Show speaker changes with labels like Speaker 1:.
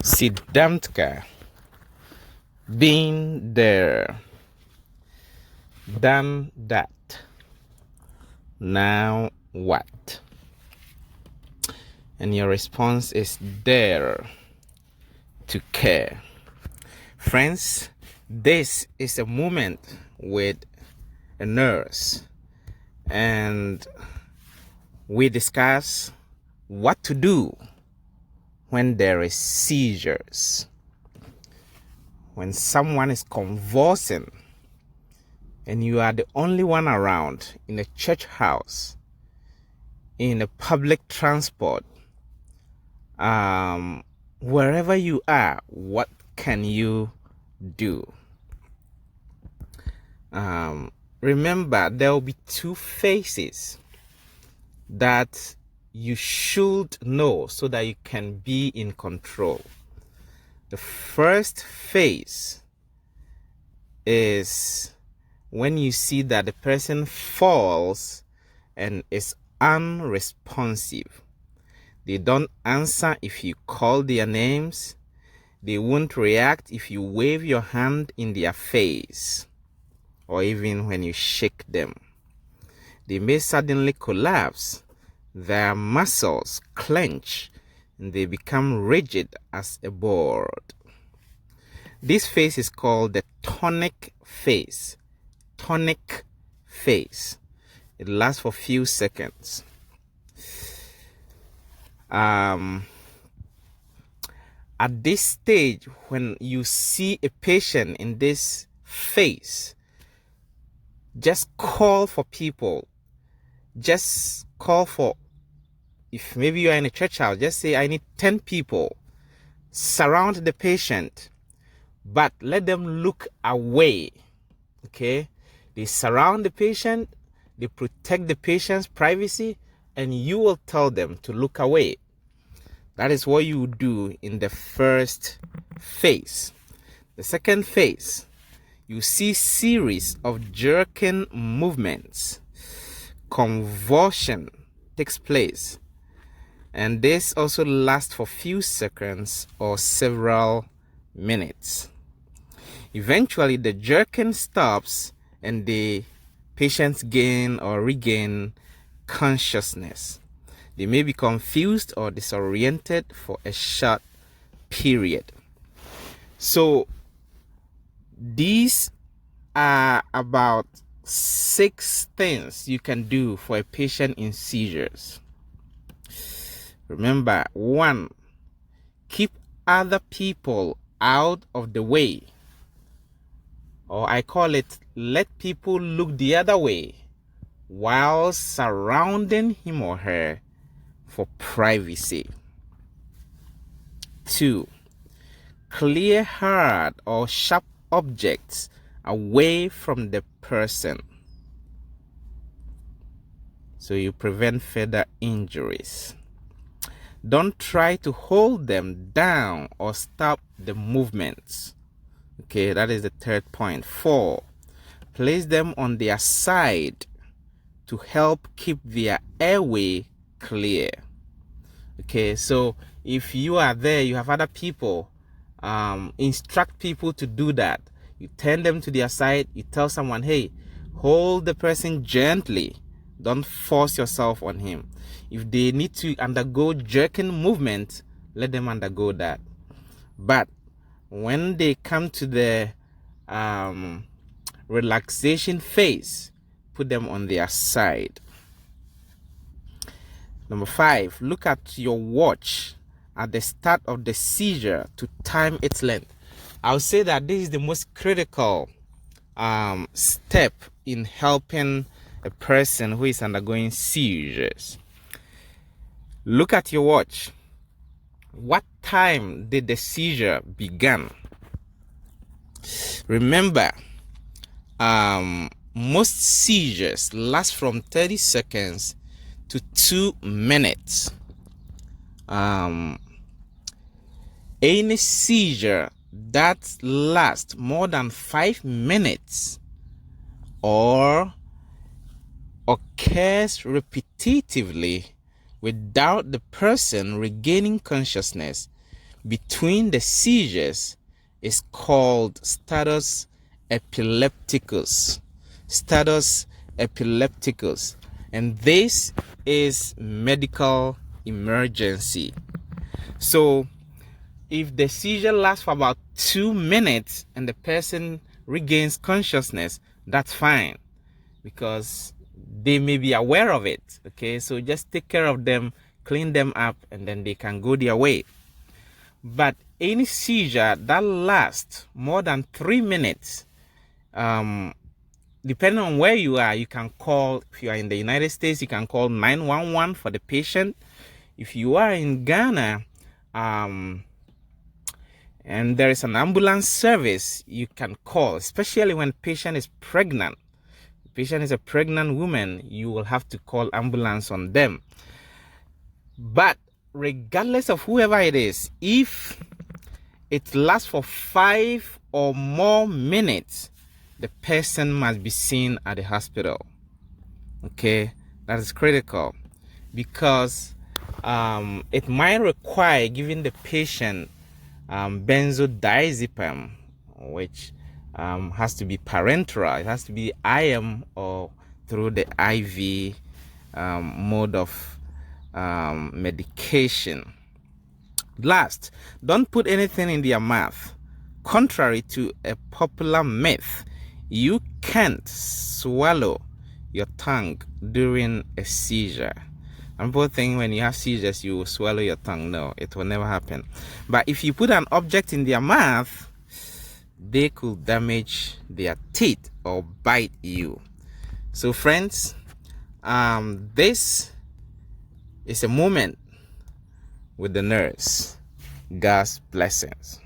Speaker 1: SDANMTCA. Been there, done that. Now what? And your response is dare to care. Friends, this is a moment with a nurse, and we discuss what to do when there is seizures. When someone is convulsing and you are the only one around in a church house, in a public transport, wherever you are, what can you do? Remember, there will be two phases that you should know so that you can be in control. The first phase is when you see that the person falls and is unresponsive. They don't answer if you call their names. They won't react if you wave your hand in their face or even when you shake them. They may suddenly collapse. Their muscles clench and they become rigid as a board. This phase is called the tonic phase. Tonic phase. It lasts for a few seconds. At this stage, when you see a patient in this phase, just call for people. Just call for, if maybe you are in a church house, just say, I need 10 people. Surround the patient, but let them look away. Okay? They surround the patient, they protect the patient's privacy, and you will tell them to look away. That is what you do in the first phase. The second phase, you see series of jerking movements. Convulsion takes place, and this also lasts for few seconds or several minutes. Eventually, the jerking stops and the patients gain or regain consciousness. They may be confused or disoriented for a short period. So these are about 6 things you can do for a patient in seizures. Remember, 1, keep other people out of the way. Or I call it, let people look the other way while surrounding him or her for privacy. 2, clear hard or sharp objects away from the person so you prevent further injuries. Don't try to hold them down or stop the movements. Okay, that is the 3rd point. 4, place them on their side to help keep their airway clear. Okay, so if you are there, you have other people, instruct people to do that. You turn them to their side, you tell someone, hey, hold the person gently. Don't force yourself on him. If they need to undergo jerking movement, let them undergo that. But when they come to the relaxation phase, put them on their side. Number 5, look at your watch at the start of the seizure to time its length. I would say that this is the most critical step in helping a person who is undergoing seizures. Look at your watch. What time did the seizure begin? Remember, most seizures last from 30 seconds to 2 minutes. Any seizure that lasts more than 5 minutes or occurs repetitively without the person regaining consciousness between the seizures is called status epilepticus. Status epilepticus. And this is medical emergency. So if the seizure lasts for about 2 minutes and the person regains consciousness, that's fine, because they may be aware of it. Okay, so just take care of them, clean them up, and then they can go their way. But any seizure that lasts more than 3 minutes, depending on where you are, you can call. If you are in the United States, you can call 911 for the patient. If you are in Ghana, and there is an ambulance service, you can call, especially when patient is pregnant. If patient is a pregnant woman, you will have to call ambulance on them. But regardless of whoever it is, if it lasts for 5 or more minutes, the person must be seen at the hospital. Okay, that is critical, because it might require giving the patient benzodiazepam, which has to be parenteral. It has to be IM or through the IV mode of medication. Last, don't put anything in their mouth. Contrary to a popular myth, you can't swallow your tongue during a seizure. And people think when you have seizures, you will swallow your tongue. No, it will never happen. But if you put an object in their mouth, they could damage their teeth or bite you. So friends, this is a moment with the nurse. God's blessings.